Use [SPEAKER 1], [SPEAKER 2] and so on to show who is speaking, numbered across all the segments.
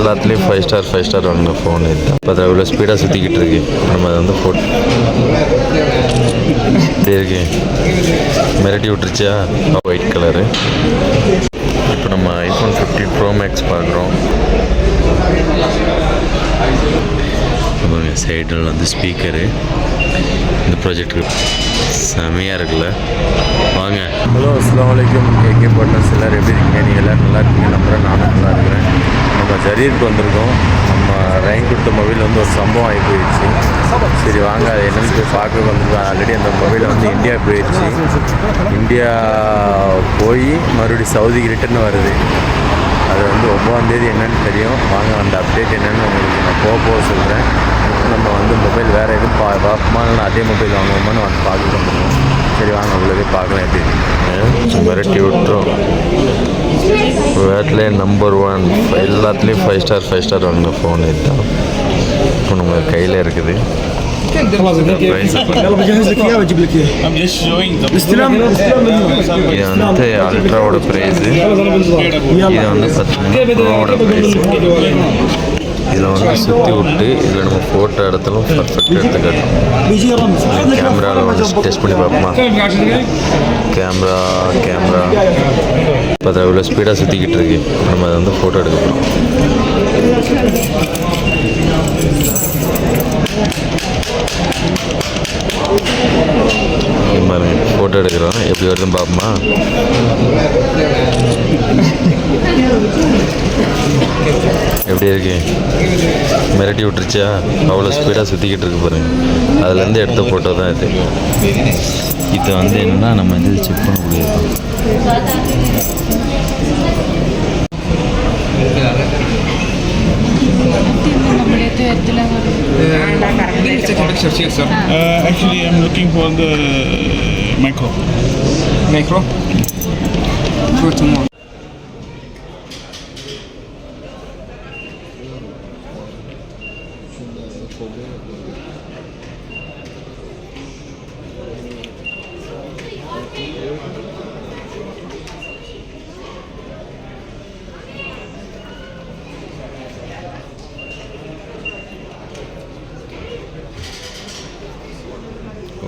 [SPEAKER 1] எல்லாத்துலேயும் 5 ஸ்டார் வாங்கின ஃபோன் இதுதான். இப்போ அதை இவ்வளோ ஸ்பீடாக சுற்றிக்கிட்டு இருக்கு. நம்ம அதை வந்து ஃபோட்டோ இருக்கு மிரட்டி விட்டுருச்சா ஒயிட் கலரு. இப்போ நம்ம iPhone 15 Pro Max பார்க்குறோம். சைடில் வந்து ஸ்பீக்கரு. இந்த ப்ராஜெக்ட் செமையாக இருக்குல்ல. வாங்க. ஹலோ, அஸ்ஸலாமு அலைக்கும். கேகே பார்ட்னர்ஸ் எல்லோரும் எப்படி இருக்கீங்க? நீங்கள் எல்லோரும் நல்லா இருக்கீங்க நம்புகிறேன். நானும் நல்லா இருக்கிறேன். நம்ம ஜரீருக்கு வந்திருக்கோம். நம்ம ரைன் கொடுத்த மொபைல் வந்து ஒரு சம்பவம் ஆகி போயிடுச்சு. சரி வாங்க, அது என்னென்னு போய் பார்க்க வந்திருக்கோம். ஆல்ரெடி அந்த மொபைல் வந்து இந்தியா போயிடுச்சு. இந்தியா போய் மறுபடியும் சவுதிக்கு ரிட்டர்ன் வருது. அது வந்து 9ஆம் தேதி என்னென்னு தெரியும். வாங்க, அந்த அப்டேட் என்னென்னு உங்களுக்கு நான் போக சொல்கிறேன். நம்ம வந்து மொபைல் வேறு எதுவும் பார்ப்போமா இல்லை அதே மொபைல் வாங்குவோமான்னு வந்து பார்க்க முடியும். சரி வாங்க, உள்ளதே பார்க்கலாம். எப்படி மிரட்டி விட்டுரும். வேட்டிலே நம்பர் 1 எல்லாத்துலேயும் 5 ஸ்டார் வாங்கின ஃபோன் இதுதான். இப்போ நம்ம கையில் இருக்குது. இது வந்து அல்ட்ராவோட ப்ரைஸு. இது வந்து 10 ப்ரோவோட ப்ரைஸு. இதில் வந்து சுற்றி விட்டு இதில் நம்ம ஃபோட்டோ எடுத்தாலும் பர்ஃபெக்டாக எடுத்து காட்டும். கேமராவில் வந்து டெஸ்ட் பண்ணி பார்ப்போமா? கேமரா இப்போ அதை இவ்வளோ ஸ்பீடாக சுற்றிக்கிட்டு இருக்கு. நம்ம அதை வந்து ஃபோட்டோ எடுக்க போகிறோம். பாருங்க, ஃபோட்டோ எடுக்கிறோம். எப்படி வருதுன்னு பார்ப்போமா? எப்படி இருக்கு மிரட்டி விட்டுருச்சா? அவ்வளோ ஸ்பீடாக சுற்றிக்கிட்டு இருக்கு பாருங்க. அதுலேருந்து எடுத்த ஃபோட்டோ தான் இது. இது வந்து என்னன்னா நம்ம இது செக் பண்ண முடியாது.
[SPEAKER 2] Actually, I'm looking for the micro. Sure, tomorrow.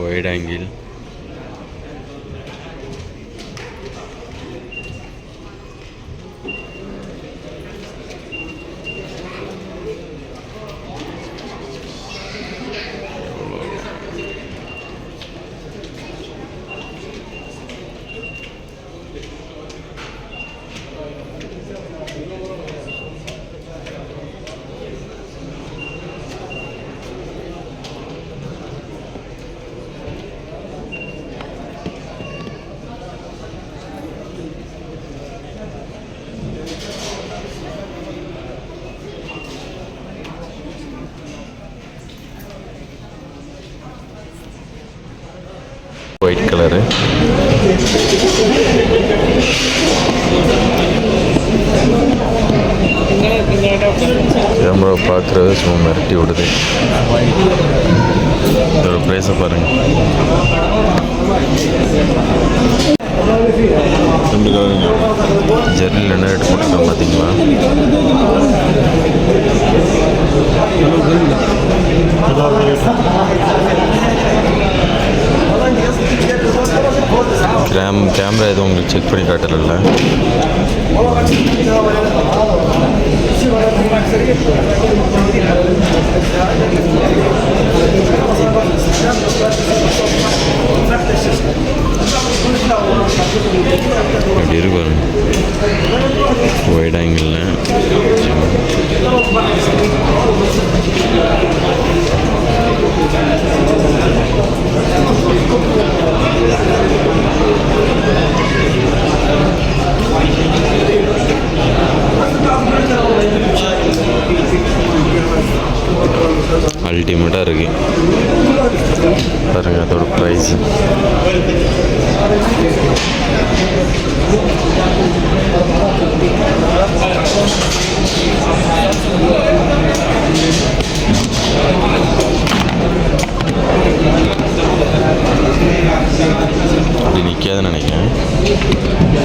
[SPEAKER 1] Wide angle. White colour. Camera பார்க்குறது சும்மா மிரட்டி விடுது. இதோட ப்ரைஸை பாருங்கள். ஜெர்னியில் என்ன ரேட் போட்டுருக்கோம் பார்த்தீங்களா? கேமரா எதுவும் உங்களுக்கு செக் பண்ணி காட்டல. அப்படி இருக்கு பாருங்க. ஒயிட் ஆங்கிள் அல்டிமேட்டாக இருக்கு பாருங்க. அதோட ப்ரைஸ் அப்படி நிற்காதுன்னு நினைக்கிறேன்.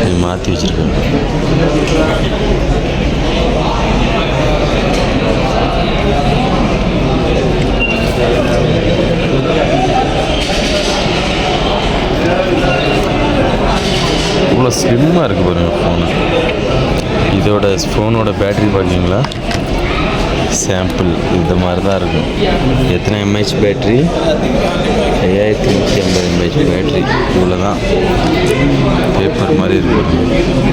[SPEAKER 1] இது மாற்றி வச்சுருக்கேன். ஓகேங்களா. சாம்பிள் இந்த மாதிரி தான் இருக்கும். எத்தனை எம்ஏஹெச் பேட்ரி? 5350 mAh battery. இவ்வளோ தான், பேப்பர் மாதிரி இருக்குது.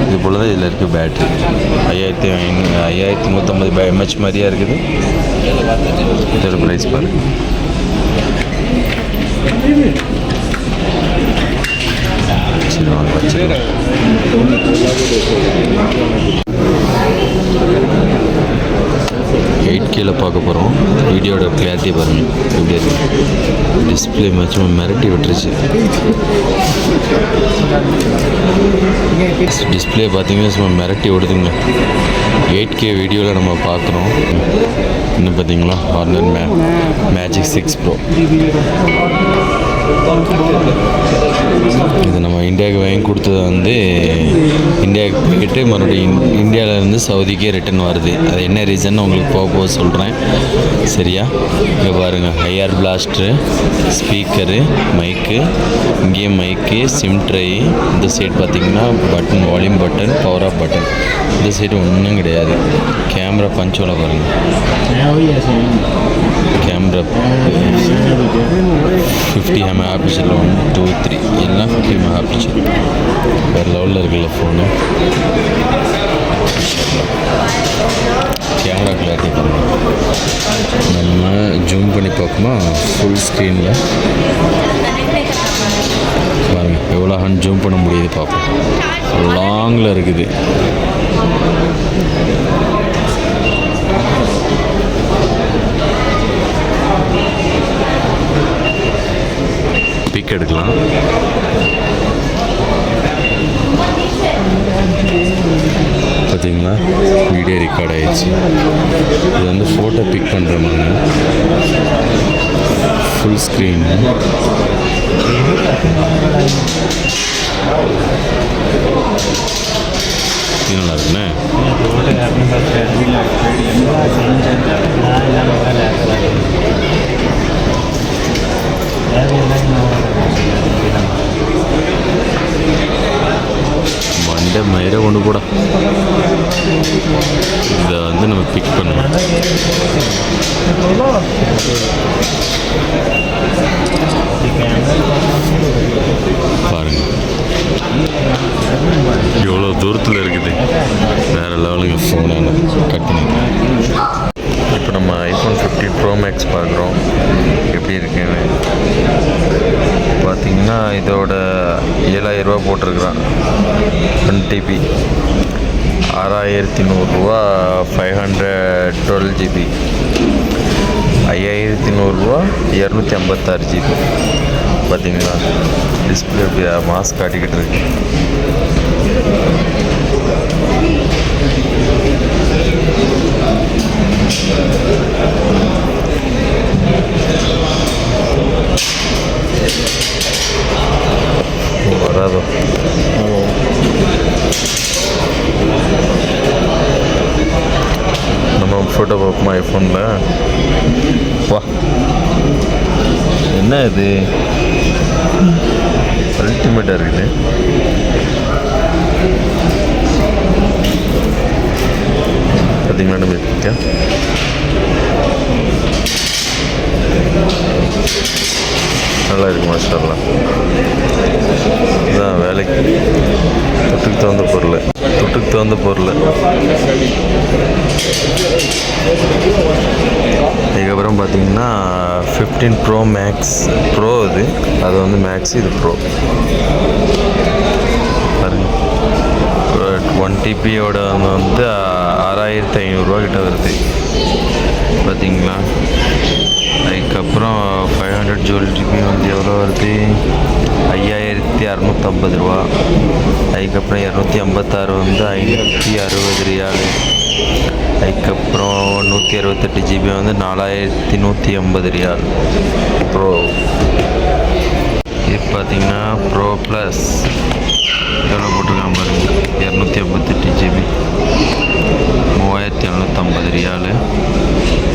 [SPEAKER 1] இது போல் தான் இதில் இருக்குது பேட்ரி. 5150 எம்ஏஹெச் மாதிரியா இருக்குது. இதோட ப்ரைஸ் பாருங்கள். சரி வாங்க வச்சுக்கலாம். 8Kல பார்க்க போகிறோம். வீடியோட கிளாரிட்டி பாருங்கள் எப்படி இருக்குது. டிஸ்பிளே மேட்சும் மிரட்டி விட்டுருச்சு. டிஸ்பிளே பார்த்தீங்கன்னா சும்மா மிரட்டி விடுதுங்க. 8K வீடியோவில் நம்ம பார்க்குறோம். இன்னும் பார்த்தீங்களா ஹார்னர் மேஜிக் 6 Pro. இது நம்ம இந்தியாவுக்கு வாங்கி கொடுத்தது வந்து இந்தியாவுக்கு போயிட்டு மறுபடியும் இந்தியாவிலேருந்து சவுதிக்கே ரிட்டன் வருது. அது என்ன ரீசன் உங்களுக்கு போக சொல்கிறேன், சரியா? இங்கே பாருங்கள், ஐஆர் பிளாஸ்டரு, ஸ்பீக்கரு, மைக்கு, இங்கேயும் மைக்கு, சிம் ட்ரை. இந்த சைடு பார்த்திங்கன்னா button, volume button, power off button. இந்த சைடு ஒன்றும் கிடையாது. கேமரா பஞ்சோல பாருங்கள். கேமரா 50 மெகா பிக்சல் 1 2 3 எல்லாம் 50 மெகா பிக்சல். வேறு லெவலில் இருக்குல்ல ஃபோனு. கேமரா கிளாரிட்டி பாருங்கள். நம்ம ஜூம் பண்ணி பார்ப்போமா ஃபுல் ஸ்க்ரீனில் பாருங்கள் எவ்வளோ ஜூம் பண்ண முடியுது பார்ப்போம். லாங்கில் இருக்குது. பிக் எடுக்கலாம். பார்த்தீங்களா வீடியோ ரெக்கார்ட் ஆகிடுச்சு. இது வந்து ஃபோட்டோ பிக் பண்ணுற மாதிரி ஃபுல் ஸ்க்ரீன். இது நல்லா இருக்குண்ணே. மண்டை மயிரை கொண்டு கூட இதை வந்து நம்ம பிக் பண்ணணும். பாருங்க எவ்வளோ தூரத்தில் இருக்குது. வேறு லெவலுங்க ஃபோனான கட் பண்ணிக்கலாம். இப்போ நம்ம ஐஃபோன் 15 Pro Max பார்க்குறோம் எப்படி இருக்குன்னு. பார்த்திங்கன்னா இதோட 7000 ரூபா போட்டிருக்குறான். 1 TB 6100 ரூபா. 512 GB 5100 ரூபா. 256 GB. பார்த்தீங்களா டிஸ்பிளே எப்படி மாஸ்க் காட்டிக்கிட்டு இருக்கு. வராதோ நம்ம ஃபோட்டோ பார்ப்போமா ஐஃபோனில்? வா என்ன இது அல்டிமேட்டாக இருக்குது. பார்த்தீங்களா நம்ம இருக்கா நல்லா இருக்கு மாஷாஅல்லா. இதுதான் வேலைக்கு தொட்டுக்கு தகுந்த பொருள். அதுக்கப்புறம் பார்த்தீங்கன்னா 15 Pro Max Pro அது வந்து மேக்ஸ், இது ப்ரோ. பாருங்க 1 TBயோட வந்து 6500 ரூபா கிட்ட வருது. பார்த்தீங்களா? அதுக்கப்புறம் 500 GB வந்து எவ்வளோ வருது? 5650 ரூபா. அதுக்கப்புறம் 256 வந்து 560 ரியாலு. அதுக்கப்புறம் 168 GB வந்து 4150 ரியால் ப்ரோ. இது பார்த்தீங்கன்னா ப்ரோ ப்ளஸ் எவ்வளோ போட்டிருக்காங்க பாருங்கள். 258 GB 3750 ரியாலு.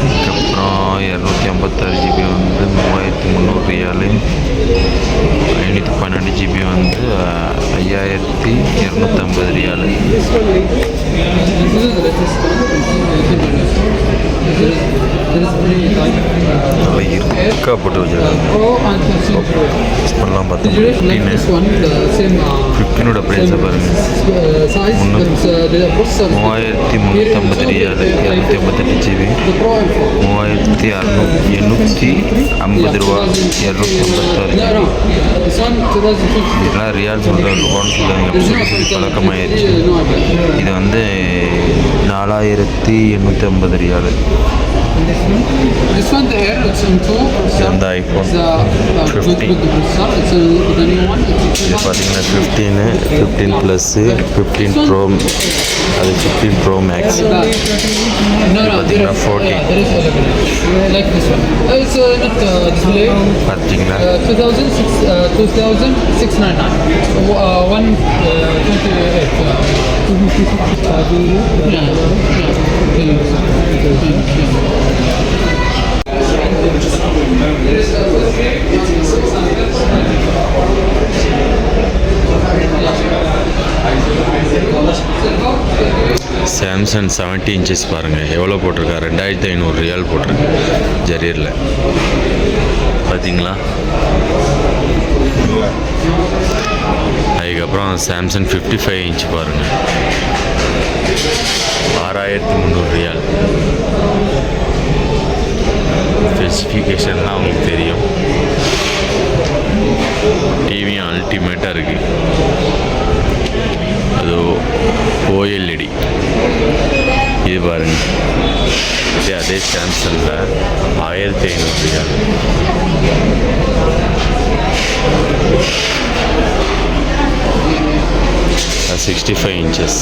[SPEAKER 1] அதுக்கப்புறம் 256 GB வந்து 3300 ரியாலு. 512 ஜிபி வந்து 5250 ரியால். நல்லா இருக்கா போட்டு வச்சுருக்காங்க. பண்ணலாம் பார்த்தா 15ஓட ப்ரைஸை பாருங்கள். 3350 ரியால், 258 ஜிபி, 3850 ரூபா, 256 ஜிபி. இதெல்லாம் ரியால் சொல்கிற ரூபான்னு சொல்லுவாங்க, சொல்லி பழக்கமாகிடுச்சு. இது வந்து 4850 ரியால்.
[SPEAKER 3] This one there, it's on top.
[SPEAKER 1] இந்த iPhone
[SPEAKER 3] It's
[SPEAKER 1] 15.
[SPEAKER 3] the new one.
[SPEAKER 1] இது பார்த்தீங்கன்னா 15 ப்ளஸ்ஸு, 15 ப்ரோ, அது 15 ப்ரோ மேக்ஸ்.
[SPEAKER 3] No,
[SPEAKER 1] பார்த்தீங்கன்னா 14.
[SPEAKER 3] there is like this one. It's not display.
[SPEAKER 1] பார்த்தீங்களா
[SPEAKER 3] 2699. 128.
[SPEAKER 1] சாம்சங் 70 இன்ச்சஸ் பாருங்கள் எவ்வளோ போட்டிருக்கா, 2500 ரியால் போட்டிருக்கு ஜரீரில். பார்த்தீங்களா? அதுக்கப்புறம் சாம்சங் 55 இன்ச் பாருங்கள், 6300 ரியால். ஸ்பெசிஃபிகேஷன்லாம் அவங்களுக்கு தெரியும். டிவியும் அல்டிமேட்டாக இருக்குது. அது ஓஎல்இடி. இது பாருங்கள், இது அதே சாம்சங்கில் 1500 ரியால். அது 65 இன்ச்சஸ்.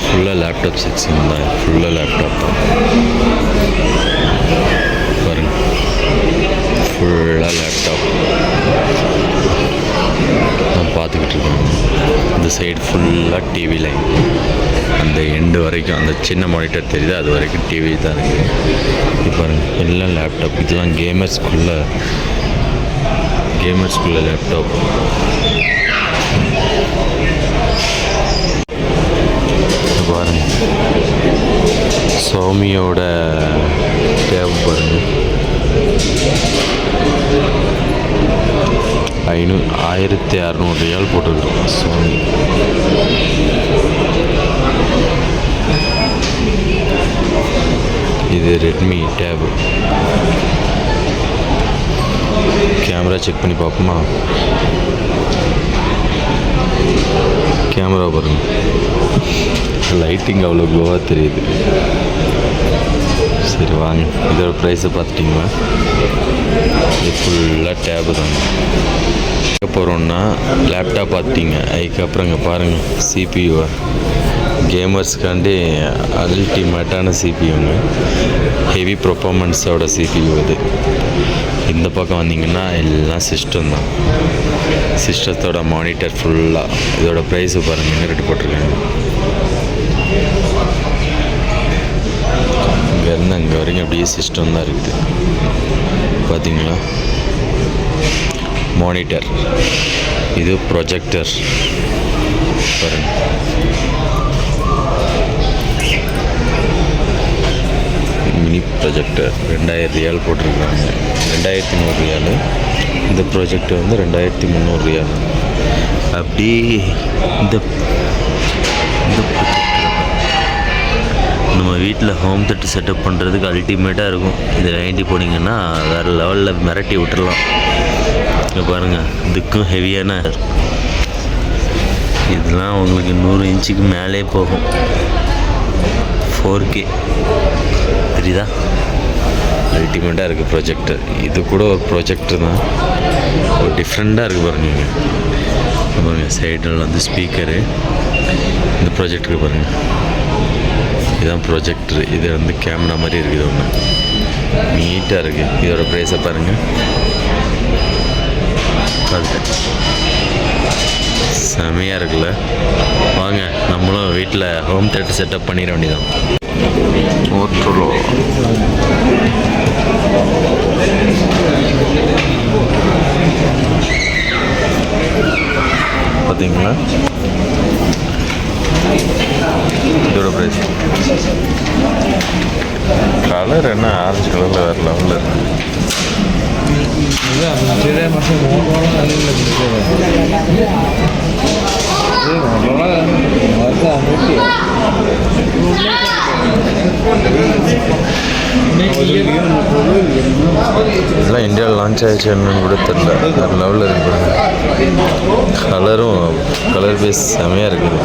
[SPEAKER 1] ஃபுல்லாக லேப்டாப் செக்ஷன் தான், ஃபுல்லாக லேப்டாப் தான் பாருங்கள், ஃபுல்லாக லேப்டாப் நான் பார்த்துக்கிட்டு இருக்கேன். இந்த சைடு ஃபுல்லாக டிவி லைன், அந்த எண்டு வரைக்கும் அந்த சின்ன மானிட்டர் தெரியுது, அது வரைக்கும் டிவி தான் இருக்குது. இப்போ பாருங்கள் எல்லாம் லேப்டாப். இதெல்லாம் கேமர்ஸ்குள்ளே லேப்டாப். பாருங்கள் சோமியோட டேப் பாருங்கள், 1600 ரியால் போட்டுருக்கோம் சோனி. இது ரெட்மி டேபு. கேமரா செக் பண்ணி பார்ப்போமா? கேமரா பாருங்கள், லைட்டிங் அவ்வளோ க்ளோவாக தெரியுது. சரி வாங்க, இதோட ப்ரைஸை பார்த்துட்டிங்களா? இது ஃபுல்லாக டேபு தாங்க. போகிறோன்னா லேப்டாப் பார்த்துட்டிங்க, அதுக்கப்புறம் இங்கே பாருங்கள் சிபியூவை, கேமர்ஸ்க்காண்டி அல்டிமேட்டான சிபியூங்க, ஹெவி பர்ஃபார்மன்ஸோட சிபியூ இது. இந்த பக்கம் வந்தீங்கன்னா எல்லாம் சிஸ்டம் தான், சிஸ்டத்தோட மானிட்டர் ஃபுல்லாக. இதோட ப்ரைஸு பாருங்கள் என்ன ரேட்டு போட்டிருக்காங்க. இங்கேருந்து அங்கே வரைக்கும் அப்படியே சிஸ்டம் தான் இருக்குது பார்த்தீங்களா? மானிட்டர், இது ப்ரொஜெக்டர் பாருங்க. மினி ப்ரொஜெக்டர் 2000 ரியால் போட்டிருக்காங்க, 2100 ரியால். இந்த ப்ரொஜெக்டர் வந்து 2300 ரியால். அப்படி இந்த நம்ம வீட்டில் ஹோம் தேட்டர் செட்டப் பண்ணுறதுக்கு அல்டிமேட்டாக இருக்கும். இது 90 போனீங்கன்னா வேறு லெவலில் மிரட்டி விட்டுடலாம். இங்கே பாருங்கள், இதுக்கும் ஹெவியான இதெல்லாம் உங்களுக்கு 100 இன்ச்சுக்கு மேலே போகும். 4K தெரியுதா? அல்டிமேட்டாக இருக்குது ப்ரொஜெக்டர். இது கூட ஒரு ப்ரொஜெக்டர் தான், ஒரு டிஃப்ரெண்ட்டாக இருக்குது பாருங்கள். பாருங்கள் சைடில் வந்து ஸ்பீக்கரு. இந்த ப்ரொஜெக்டருக்கு பாருங்கள், இதுதான் ப்ரொஜெக்டர். இது வந்து கேமரா மாதிரி இருக்குது, ஒன்று நீட்டாக இருக்குது. இதோட ப்ரைஸை பாருங்கள், செமையாக இருக்குல்ல. வாங்க நம்மளும் வீட்டில் ஹோம் தேட்டர் செட்டப் பண்ணிட வேண்டியதான். ஓட்டலோ பார்த்தீங்களா? இதோட ப்ரைஸ் கலர் என்ன ஆரஞ்சு கலரில் வேறு லெவலில் இருக்கு. இதெல்லாம் இந்தியாவில் லான்ச் ஆகிடுச்சு என்னன்னு கூட தெரில, வேறு லெவலில் இருக்குது. கலர் பேஸ் செமையாக இருக்குது.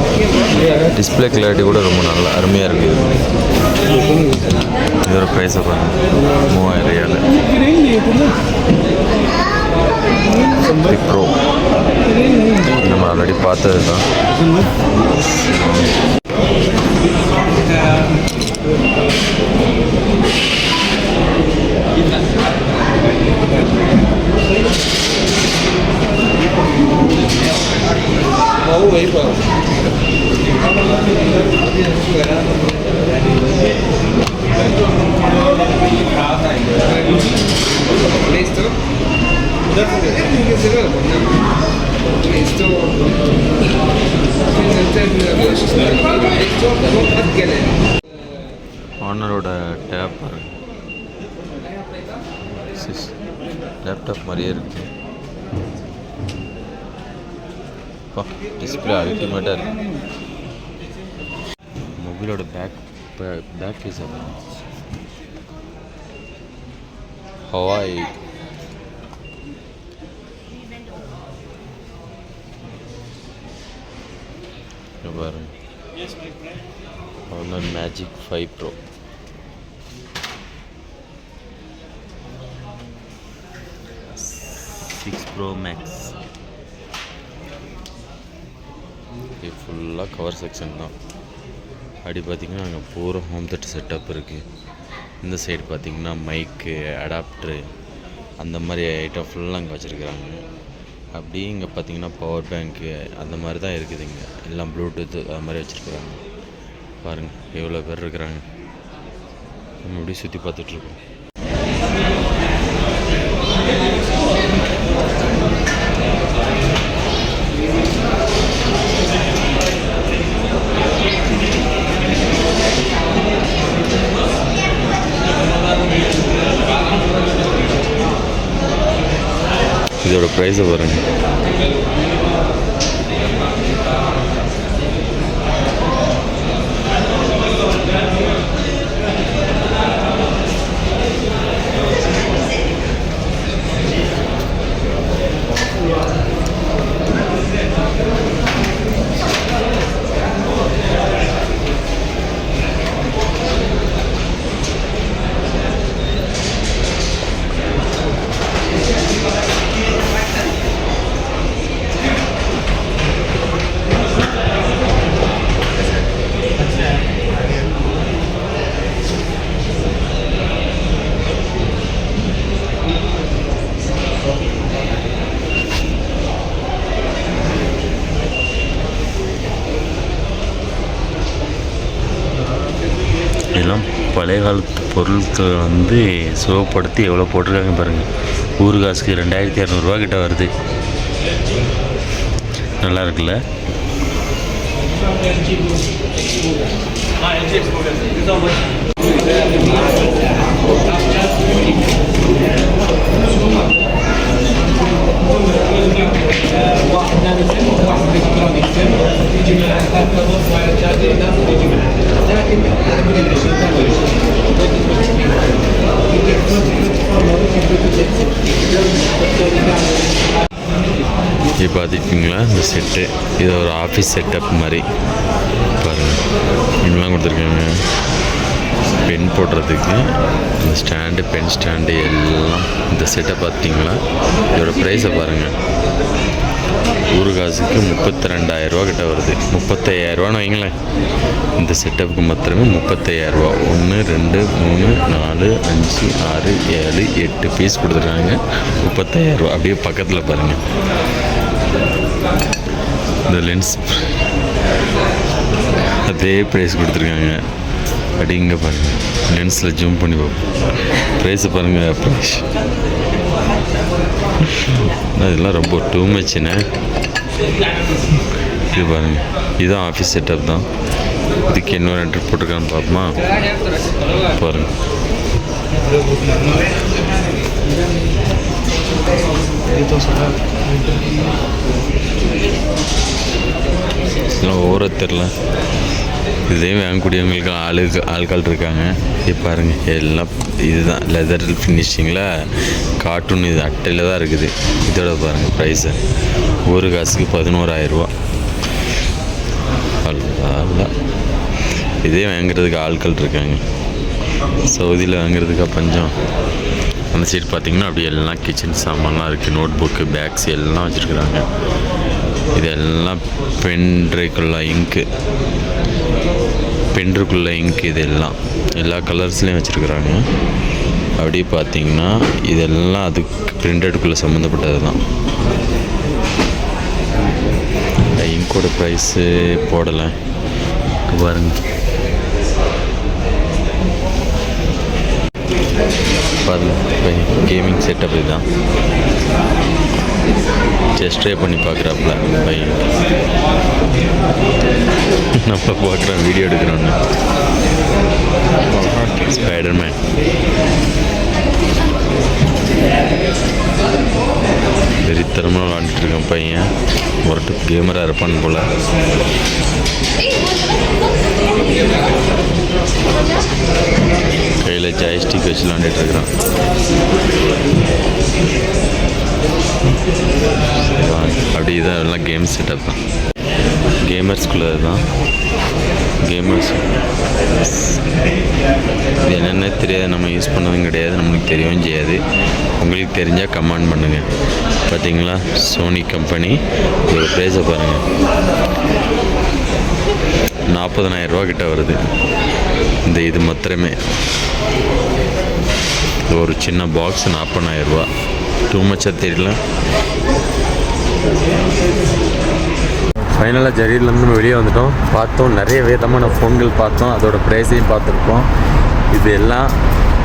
[SPEAKER 1] டிஸ்பிளே கிளாரிட்டி கூட ரொம்ப நல்லா அருமையாக இருக்குது. இதோட ப்ரைஸை பாருங்கள், 3000 ப்ரோ. நம்ம ஆல்ரெடி பார்த்தது தான். ஆனரோட டேப் லேப்டாப் மாதிரியே இருக்கு. டிஸ்பிளே அல்டிமேட்டாக இருக்கு. மொபைலோட பேக் பீஸ் ஹவாய் பாருங்க. Honor Magic 5 Pro. Pro Max. இது ஃபுல்லாக கவர் செக்ஷன் தான். அப்படி பார்த்திங்கன்னா அங்கே பூரா ஹோம் தேட்டர் செட்டப் இருக்குது. இந்த சைடு பார்த்திங்கன்னா மைக்கு, அடாப்டரு, அந்த மாதிரி ஐட்டம் ஃபுல்லாக அங்கே வச்சுருக்குறாங்க. அப்படியே இங்கே பார்த்திங்கன்னா பவர் பேங்க்கு அந்த மாதிரி தான் இருக்குது. இங்கே எல்லாம் ப்ளூடூத்து அது மாதிரி வச்சுருக்குறாங்க. பாருங்கள் எவ்வளோ பேர் இருக்கிறாங்க. நம்ம அப்படியே சுற்றி பார்த்துட்ருக்கோம். இதோட ப்ரைஸை பாருங்கள். எல்லாம் பழைய காலத்து பொருட்கள் வந்து சுகப்படுத்தி எவ்வளோ போட்டிருக்காங்க பாருங்கள். ஊர் காசுக்கு 2200 கிட்ட வருது. நல்லா இருக்குல்ல? பார்த்துக்கிட்டிங்களா இந்த செட்டு, இது ஒரு ஆஃபீஸ் செட்டப் மாதிரி பாருங்கள். இங்கெல்லாம் கொடுத்துருக்காங்க பென் போடுறதுக்கு, இந்த ஸ்டாண்டு, பென் ஸ்டாண்டு எல்லாம். இந்த செட்டை பார்த்தீங்களா, இதோட ப்ரைஸை பாருங்கள். ஒரு காசுக்கு 32,000 கிட்ட வருது. 35,000 வைங்களேன். இந்த செட்டப்புக்கு மாத்திரமே 35,000. 1 2 3 4 5 6 7 8 பீஸ் கொடுத்துருக்காங்க. 35,000. அப்படியே பக்கத்தில் பாருங்கள் இந்த லென்ஸ், அதே ப்ரைஸ் கொடுத்துருக்காங்க. அப்படி இங்கே பாருங்கள், லென்ஸில் ஜூம் பண்ணி பார்ப்போம். ப்ரைஸை பாருங்கள். ப்ரைஸ் இதெல்லாம் ரொம்ப டூ மச்சுண்ணே. இது பாருங்கள், இதுதான் ஆஃபீஸ் செட்டப் தான். இதுக்கு இன்னொரு என்ட்ரி போட்டிருக்கான்னு பார்ப்போமா? பாருங்கள். இதெல்லாம் ஓர தெரில. இதே வாங்கக்கூடியவங்களுக்கு ஆட்கள் இருக்காங்க. இது பாருங்கள், எல்லாம் இதுதான் லெதர் ஃபினிஷிங்கில் கார்ட்டூன். இது அட்டையில் தான் இருக்குது. இதோட பாருங்கள் ப்ரைஸு ஒரு காசுக்கு 11,000. அல்ல, இதே வாங்குறதுக்கு ஆட்கள் இருக்காங்க. சவுதியில் வாங்குறதுக்கா பஞ்சம். அந்த சைடு பார்த்திங்கன்னா அப்படி எல்லாம் கிச்சன் சாமான்லாம் இருக்குது. நோட் புக்கு, பேக்ஸ் எல்லாம் வச்சுருக்குறாங்க. இதெல்லாம் பென்ட்ரைக்குள்ள இங்கு, பென்ட்ருக்குள்ள இங்க், இதெல்லாம் எல்லா கலர்ஸ்லேயும் வச்சுருக்குறாங்க. அப்படியே பார்த்தீங்கன்னா இதெல்லாம் அதுக்கு பிரிண்டடுக்குள்ளே சம்மந்தப்பட்டது தான். இங்கோட ப்ரைஸு போடலை பாருங்க. கேமிங் செட்டப் இதுதான். ஜஸ்ட் ட்ரை பண்ணி பார்க்குறாப்புல பையன். நம்ம பார்க்குறோம், வீடியோ எடுக்கிறோன்னு. ஸ்பைடர்மேன் வெறித்தரமாக விளாண்டுட்டு இருக்கான் பையன். ஒருட்டு கேமராக இருப்பான்னு போல். கையில் ஜாய்ஸ்டிக் வச்சு விளாண்டுட்டு இருக்கிறான். அப்படி தான் எல்லாம் கேம்ஸ் செட்டப் தான். கேமர்ஸ்குள்ளே தான். கேமர்ஸ் இது என்னென்ன தெரியாது, நம்ம யூஸ் பண்ணதும் கிடையாது, நம்மளுக்கு தெரியவும் செய்யாது. உங்களுக்கு தெரிஞ்சால் கமெண்ட் பண்ணுங்கள். பார்த்தீங்களா, சோனி கம்பெனி. இதோட ப்ரைஸை பாருங்கள், 40,000 கிட்ட வருது. இந்த இது மாத்திரமே ஒரு சின்ன பாக்ஸ் 40,000. டூ மச்சாக தெரியல. ஃபைனலாக ஜரீர்லேருந்து வெளியே வந்துட்டோம். பார்த்தோம், நிறைய விதமான ஃபோன்கள் பார்த்தோம். அதோட ப்ரைஸையும் பார்த்துருப்போம். இது எல்லாம்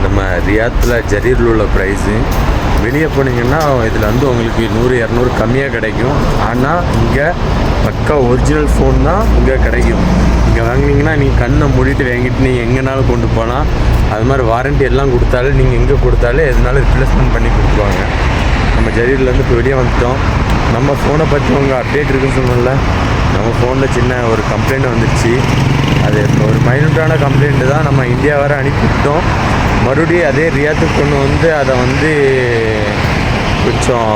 [SPEAKER 1] நம்ம ரியாத்தில் ஜரீரில் உள்ள ப்ரைஸு. வெளியே போனீங்கன்னா இதில் வந்து உங்களுக்கு 100-200 கம்மியாக கிடைக்கும். ஆனால் இங்கே பக்கா ஒரிஜினல் ஃபோன் தான் இங்கே கிடைக்கும். இங்கே வாங்கினீங்கன்னா நீங்கள் கண்ணை மூடிட்டு வாங்கிட்டு நீங்கள் எங்கேனாலும் கொண்டு போகலாம். அது மாதிரி வாரண்ட்டி எல்லாம் கொடுத்தாலும் நீங்கள் எங்கே கொடுத்தாலும் எதுனாலும் ரிப்ளேஸ்மெண்ட் பண்ணி கொடுத்துருவாங்க. நம்ம ஜரீர்லேருந்து இப்போ வெளியே வந்துட்டோம். நம்ம ஃபோனை பற்றி உங்கள் அப்டேட் இருக்குன்னு சொன்னோம்ல, நம்ம ஃபோனில் சின்ன ஒரு கம்ப்ளைண்ட் வந்துடுச்சு. அது ஒரு மைனூட்டான கம்ப்ளைண்ட்டு தான். நம்ம இந்தியா வரை அனுப்பிவிட்டோம். மறுபடியும் அதே ரியாத்துக்கு கொண்டு வந்து அதை வந்து கொஞ்சம்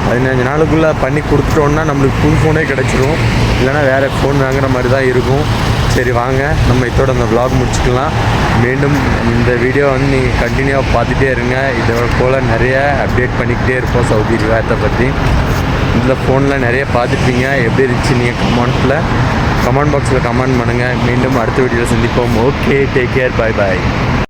[SPEAKER 1] 15 நாளுக்குள்ளே பண்ணி கொடுத்துட்டோன்னா நம்மளுக்கு புது ஃபோனே கிடச்சிரும். இல்லைனா வேறு ஃபோன் வாங்குற மாதிரி தான் இருக்கும். சரி வாங்க, நம்ம இதோட அந்த வ்ளாக் முடிச்சுக்கலாம். மீண்டும் இந்த வீடியோ வந்து நீங்கள் கண்டினியூவாக பார்த்துட்டே இருங்க. இதோட போல் நிறைய அப்டேட் பண்ணிக்கிட்டே இருப்போம் சவுதி ரியாத்தை பற்றி. இந்த ஃபோனில் நிறைய பார்த்துருப்பீங்க. எப்படி இருந்துச்சு நீங்கள் கமெண்ட் பாக்ஸில் கமெண்ட் பண்ணுங்கள். மீண்டும் அடுத்த வீடியோவில் சந்திப்போம். ஓகே, டேக் கேர், பாய் பாய்.